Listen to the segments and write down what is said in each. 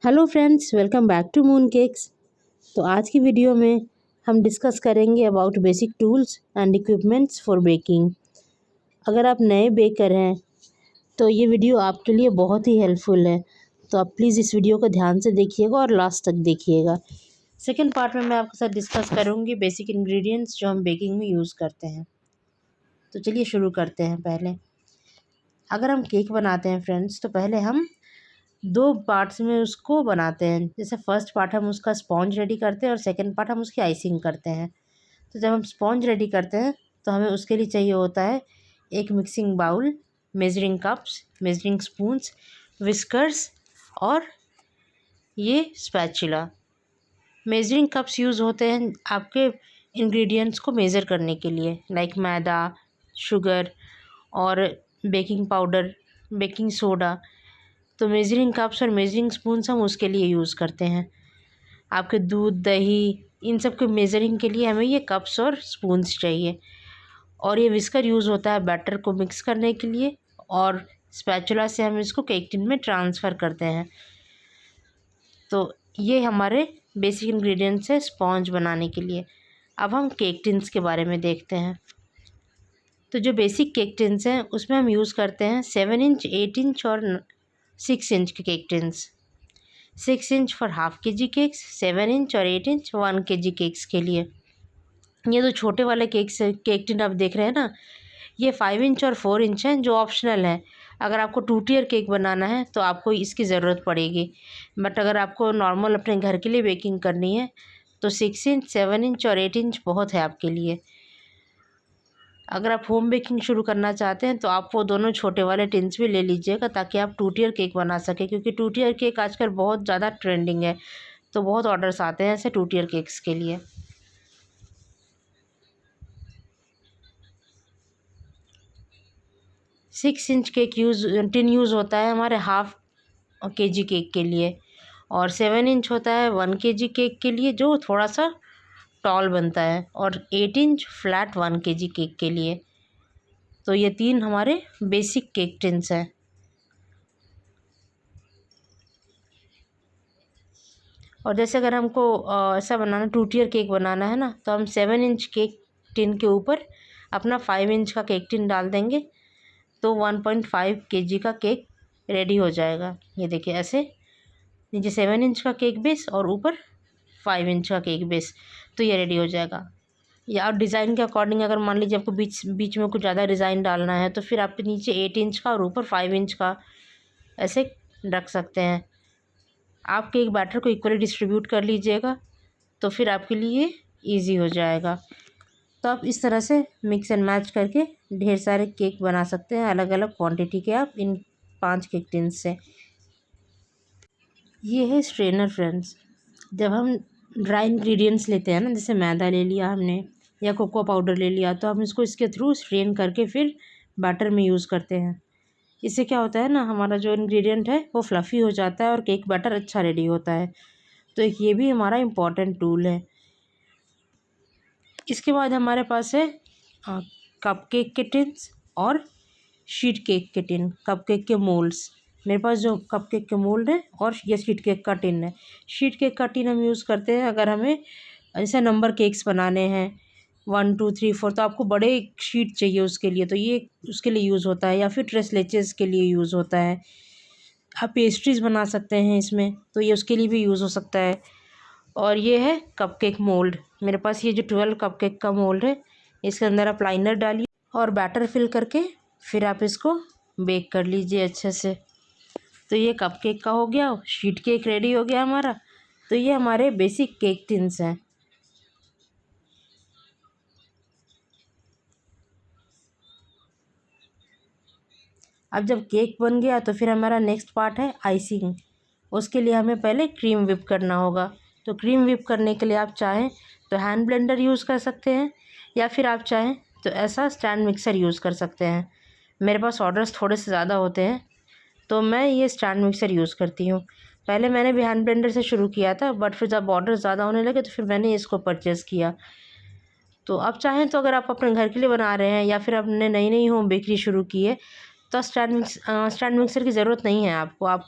Hello friends, welcome back to Moon Cakes. तो आज की वीडियो में हम डिस्कस करेंगे about basic tools and equipments for baking. अगर आप नए बेकर हैं तो ये वीडियो आपके लिए बहुत ही हेल्पफुल है, तो आप प्लीज़ इस वीडियो को ध्यान से देखिएगा और लास्ट तक देखिएगा। सेकेंड पार्ट में मैं आपके साथ डिस्कस करूँगी बेसिक इंग्रेडिएंट्स जो हम बेकिंग में यूज़ करते हैं। तो चलिए शुरू करते हैं। पहले अगर हम केक बनाते हैं फ्रेंड्स, तो पहले हम दो पार्ट्स में उसको बनाते हैं। जैसे फर्स्ट पार्ट हम उसका स्पॉन्ज रेडी करते हैं और सेकंड पार्ट हम उसकी आइसिंग करते हैं। तो जब हम स्पॉन्ज रेडी करते हैं तो हमें उसके लिए चाहिए होता है एक mixing bowl, measuring cups, measuring spoons, whiskers और ये स्पैचुला। मेजरिंग कप्स यूज़ होते हैं आपके इंग्रेडिएंट्स को मेज़र करने के लिए, लाइक मैदा, शुगर और बेकिंग पाउडर, बेकिंग सोडा। तो मेजरिंग कप्स और मेजरिंग स्पून्स हम उसके लिए यूज़ करते हैं। आपके दूध, दही, इन सब के मेजरिंग के लिए हमें ये कप्स और स्पून्स चाहिए। और ये विस्कर यूज़ होता है बैटर को मिक्स करने के लिए, और स्पैचुला से हम इसको केक टिन में ट्रांसफ़र करते हैं। तो ये हमारे बेसिक इंग्रेडिएंट्स है स्पॉन्ज बनाने के लिए। अब हम केक टिन्स के बारे में देखते हैं। तो जो बेसिक केक टिन्स हैं उसमें हम यूज़ करते हैं 7 इंच, 8 इंच और 6 इंच के cake tins. 6 inch for half K G cakes, 7 inch और 8 इंच 1 kg केक्स के लिए। ये जो छोटे वाले केक टिन आप देख रहे हैं ना, ये 5 इंच और 4 इंच हैं जो ऑप्शनल है। अगर आपको 2 टियर केक बनाना है तो आपको इसकी ज़रूरत पड़ेगी, बट अगर आपको नॉर्मल अपने घर के लिए बेकिंग करनी है तो 6 इंच, 7 इंच और 8 इंच बहुत है आपके लिए। अगर आप होम बेकिंग शुरू करना चाहते हैं तो आप वो दोनों छोटे वाले टिन्स भी ले लीजिएगा, ताकि आप 2 टियर केक बना सकें, क्योंकि 2 टियर केक आजकल बहुत ज़्यादा ट्रेंडिंग है। तो बहुत ऑर्डर्स आते हैं ऐसे 2 टियर केक्स के लिए। 6 इंच टिन यूज़ होता है हमारे हाफ के जी केक के लिए, और 7 इंच होता है 1 kg केक के लिए जो थोड़ा सा टॉल बनता है, और 8 इंच फ्लैट 1 kg केक के लिए। तो ये 3 हमारे बेसिक केक टिन्स हैं। और जैसे अगर हमको ऐसा बनाना 2 टियर केक बनाना है ना, तो हम 7 इंच केक टिन के ऊपर अपना 5 इंच का केक टिन डाल देंगे, तो 1.5 kg का केक रेडी हो जाएगा। ये देखिए ऐसे, नीचे 7 इंच का केक बेस और ऊपर 5 इंच का केक बेस, तो ये रेडी हो जाएगा। या आप डिज़ाइन के अकॉर्डिंग, अगर मान लीजिए आपको बीच बीच में कुछ ज़्यादा डिज़ाइन डालना है तो फिर आपके नीचे 8 इंच का और ऊपर 5 इंच का ऐसे रख सकते हैं। आप केक बैटर को इक्वली डिस्ट्रीब्यूट कर लीजिएगा तो फिर आपके लिए ईजी हो जाएगा। तो आप इस तरह से मिक्स एंड मैच करके ढेर सारे केक बना सकते हैं, अलग अलग क्वांटिटी के, आप इन 5 केक टिन्स से। ये है स्ट्रेनर फ्रेंड्स। जब हम ड्राई इंग्रेडिएंट्स लेते हैं ना, जैसे मैदा ले लिया हमने या कोको पाउडर ले लिया, तो हम इसको इसके थ्रू स्ट्रेन करके फिर बैटर में यूज़ करते हैं। इससे क्या होता है ना, हमारा जो इंग्रेडिएंट है वो फ्लफ़ी हो जाता है और केक बैटर अच्छा रेडी होता है। तो एक ये भी हमारा इम्पॉर्टेंट टूल है। इसके बाद हमारे पास है कप केक के टिन्स और शीट केक के टिन, कप केक के मोल्ड्स। मेरे पास जो कप केक के मोल्ड है और ये शीट केक का टिन है। शीट केक का टिन हम यूज़ करते हैं अगर हमें जैसे नंबर केक्स बनाने हैं 1 2 3 4, तो आपको बड़े शीट चाहिए उसके लिए, तो ये उसके लिए यूज़ होता है। या फिर ट्रेस लेचेस के लिए यूज़ होता है। आप पेस्ट्रीज़ बना सकते हैं इसमें, तो ये उसके लिए भी यूज़ हो सकता है। और ये है कपकेक मोल्ड। मेरे पास ये जो 12 कपकेक का मोल्ड है, इसके अंदर आप लाइनर डालिए और बैटर फिल करके फिर आप इसको बेक कर लीजिए अच्छे से। तो ये कपकेक का हो गया, शीट केक रेडी हो गया हमारा। तो ये हमारे बेसिक केक टिन्स हैं। अब जब केक बन गया तो फिर हमारा नेक्स्ट पार्ट है आइसिंग। उसके लिए हमें पहले क्रीम व्हिप करना होगा। तो क्रीम व्हिप करने के लिए आप चाहें तो हैंड ब्लेंडर यूज़ कर सकते हैं, या फिर आप चाहें तो ऐसा स्टैंड मिक्सर यूज़ कर सकते हैं। मेरे पास ऑर्डर्स थोड़े से ज़्यादा होते हैं तो मैं ये स्टैंड मिक्सर यूज़ करती हूँ। पहले मैंने भी हैंड ब्लेंडर से शुरू किया था, बट फिर जब ऑर्डर ज़्यादा होने लगे तो फिर मैंने इसको परचेज़ किया। तो आप चाहें तो अगर आप अपने घर के लिए बना रहे हैं या फिर आपने नई नई होम बेकरी शुरू की है, तो स्टैंड मिक्सर की ज़रूरत नहीं है आपको। आप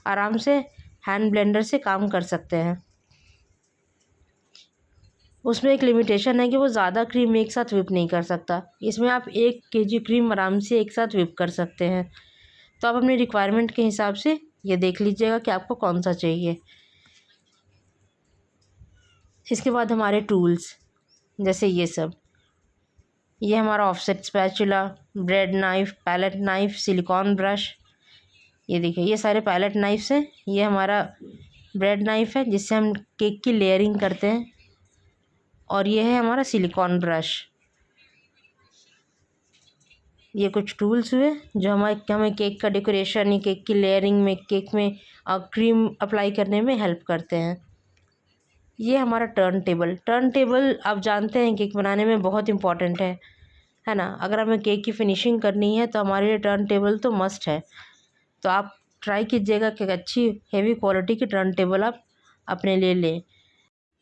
आराम से हैंड ब्लेंडर से काम कर सकते हैं। उसमें एक लिमिटेशन है कि वो ज़्यादा क्रीम एक साथ व्हिप नहीं कर सकता। इसमें आप 1 केजी क्रीम आराम से एक साथ व्हिप कर सकते हैं। तो आप अपनी रिक्वायरमेंट के हिसाब से ये देख लीजिएगा कि आपको कौन सा चाहिए। इसके बाद हमारे टूल्स, जैसे ये हमारा offset spatula, bread knife, palette knife, silicone brush. ये देखिए ये सारे पैलेट नाइफ्स हैं। ये हमारा ब्रेड नाइफ़ है जिससे हम केक की लेयरिंग करते हैं, और ये है हमारा सिलिकॉन ब्रश। ये कुछ टूल्स हुए जो हमें केक का डेकोरेशन या केक की लेयरिंग में, केक में क्रीम अप्लाई करने में हेल्प करते हैं। ये हमारा टर्न टेबल आप जानते हैं केक बनाने में बहुत इम्पॉर्टेंट है ना। अगर हमें केक की फिनिशिंग करनी है तो हमारे लिए टर्न टेबल तो मस्ट है। तो आप ट्राई कीजिएगा कि अच्छी हेवी क्वालिटी की टर्न टेबल आप अपने लिए लें।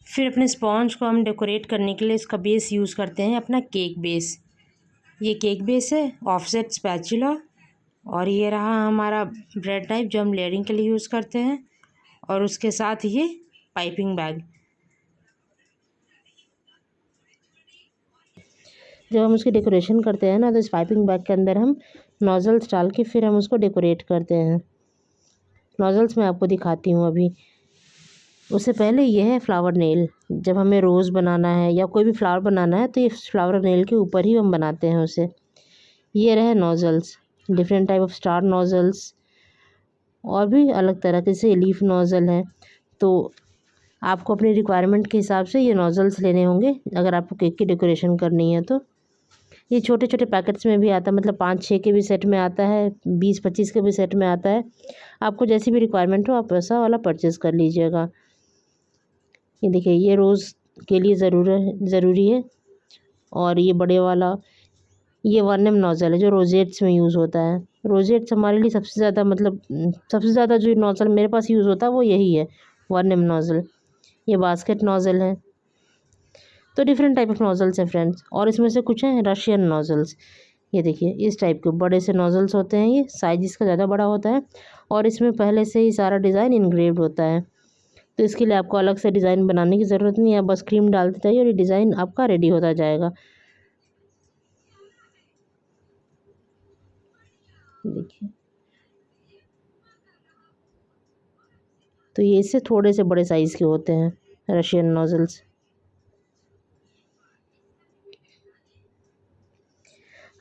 फिर अपने स्पॉन्ज को हम डेकोरेट करने के लिए इसका बेस यूज़ करते हैं, अपना केक बेस। ये केक बेस है, ऑफसेट स्पैचुला, और ये रहा हमारा ब्रेड नाइफ जो हम लेयरिंग के लिए यूज़ करते हैं, और उसके साथ ये पाइपिंग बैग। जब हम उसकी डेकोरेशन करते हैं ना, तो इस पाइपिंग बैग के अंदर हम नोज़ल्स डाल के फिर हम उसको डेकोरेट करते हैं। नोज़ल्स मैं आपको दिखाती हूँ अभी। उससे पहले ये है फ्लावर नेल। जब हमें रोज़ बनाना है या कोई भी फ्लावर बनाना है तो ये फ्लावर नेल के ऊपर ही हम बनाते हैं उसे। ये रहे nozzles, different type of star nozzles, और भी अलग तरह के से लीफ नोज़ल है। तो आपको अपनी रिक्वायरमेंट के हिसाब से ये नोज़ल्स लेने होंगे अगर आपको केक की डेकोरेशन करनी है तो। ये छोटे छोटे पैकेट्स में भी आता है, मतलब 5-6 के भी सेट में आता है, 20-25 के भी सेट में आता है। आपको जैसी भी रिक्वायरमेंट हो आप वैसा वाला परचेज़ कर लीजिएगा। ये देखिए ये रोज़ के लिए ज़रूरी है। और ये बड़े वाला ये 1M नोज़ल है जो रोजेट्स में यूज़ होता है। रोजेट्स हमारे लिए सबसे ज़्यादा, मतलब सबसे ज़्यादा जो नोज़ल मेरे पास यूज़ होता है वो यही है, 1M नोज़ल। ये बास्केट नोज़ल है। तो डिफरेंट टाइप ऑफ नोज़ल्स हैं फ्रेंड्स, और इसमें से कुछ हैं रशियन नोज़ल्स। ये देखिए इस टाइप के बड़े से नोज़ल्स होते हैं, ये साइज़ इसका ज़्यादा बड़ा होता है, और इसमें पहले से ही सारा डिज़ाइन इनग्रेव्ड होता है। तो इसके लिए आपको अलग से डिज़ाइन बनाने की ज़रूरत नहीं है, बस क्रीम डालते जाइए और ये डिज़ाइन आपका रेडी होता जाएगा। देखिए तो ये इससे थोड़े से बड़े साइज़ के होते हैं रशियन नोज़ल्स।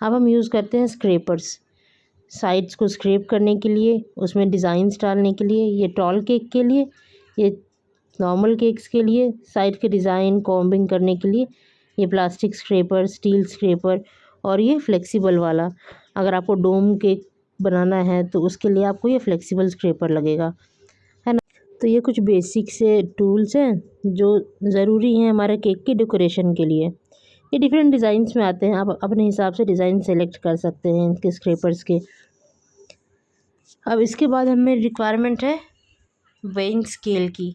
अब हम यूज़ करते हैं स्क्रैपर्स, साइड्स को स्क्रैप करने के लिए, उसमें डिज़ाइंस डालने के लिए। ये टॉल केक के लिए, ये नॉर्मल केक्स के लिए साइड के डिज़ाइन कॉम्बिंग करने के लिए ये प्लास्टिक स्क्रैपर, स्टील स्क्रैपर, और ये फ्लेक्सिबल वाला। अगर आपको डोम केक बनाना है तो उसके लिए आपको ये फ्लेक्सिबल स्क्रैपर लगेगा, है ना। तो ये कुछ बेसिक से टूल्स हैं जो ज़रूरी हैं हमारे केक की डेकोरेशन के लिए। ये डिफरेंट डिज़ाइंस में आते हैं, आप अपने हिसाब से डिज़ाइन सेलेक्ट कर सकते हैं इनके स्क्रैपर्स के। अब इसके बाद हमें रिक्वायरमेंट है वेइंग स्केल की।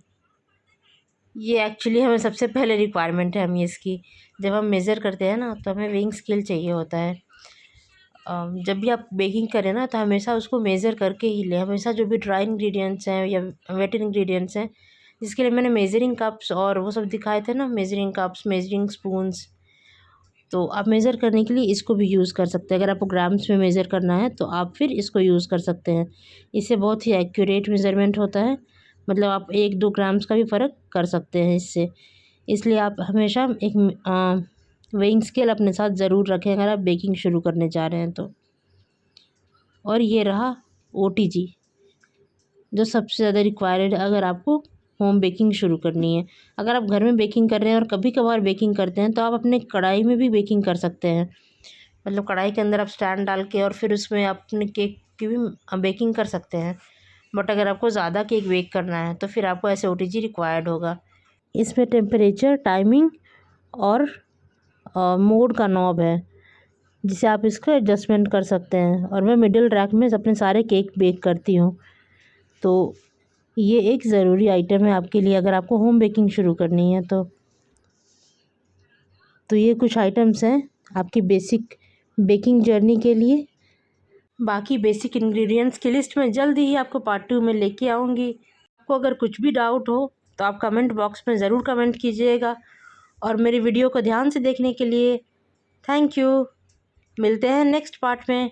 ये एक्चुअली हमें सबसे पहले रिक्वायरमेंट है हमें इसकी। जब हम मेज़र करते हैं ना तो हमें वेइंग स्केल चाहिए होता है। जब भी आप बेकिंग करें ना तो हमेशा उसको मेज़र करके ही लें। हमेशा जो भी ड्राई इंग्रेडिएंट्स हैं या वेट इंग्रेडिएंट्स हैं, जिसके लिए मैंने मेज़रिंग कप्स और वो सब दिखाए थे ना, मेज़रिंग कप्स, मेज़रिंग स्पून्स, तो आप मेज़र करने के लिए इसको भी यूज़ कर सकते हैं। अगर आपको ग्राम्स में मेज़र करना है तो आप फिर इसको यूज़ कर सकते हैं। इससे बहुत ही एक्यूरेट मेज़रमेंट होता है, मतलब आप 1-2 ग्राम्स का भी फ़र्क कर सकते हैं इससे। इसलिए आप हमेशा एक वेइंग स्केल अपने साथ ज़रूर रखें अगर आप बेकिंग शुरू करने जा रहे हैं तो। और ये रहा OTG, जो सबसे ज़्यादा रिक्वायर्ड है अगर आपको होम बेकिंग शुरू करनी है। अगर आप घर में बेकिंग कर रहे हैं और कभी कभार बेकिंग करते हैं तो आप अपने कढ़ाई में भी बेकिंग कर सकते हैं। मतलब कढ़ाई के अंदर आप स्टैंड डाल के और फिर उसमें आप अपने केक की भी बेकिंग कर सकते हैं। बट अगर आपको ज़्यादा केक बेक करना है तो फिर आपको ऐसे OTG रिक्वायर्ड होगा। इसमें टेम्परेचर, टाइमिंग और मोड का नॉब है, जिसे आप इसको एडजस्टमेंट कर सकते हैं। और मैं मिडिल रैक में अपने सारे केक बेक करती हूँ, तो ये एक ज़रूरी आइटम है आपके लिए अगर आपको होम बेकिंग शुरू करनी है तो। ये कुछ आइटम्स हैं आपकी बेसिक बेकिंग जर्नी के लिए। बाकी बेसिक इंग्रेडिएंट्स की लिस्ट मैं जल्दी ही आपको पार्ट 2 में लेके आऊँगी। आपको अगर कुछ भी डाउट हो तो आप कमेंट बॉक्स में ज़रूर कमेंट कीजिएगा। और मेरी वीडियो को ध्यान से देखने के लिए थैंक यू। मिलते हैं नेक्स्ट पार्ट में।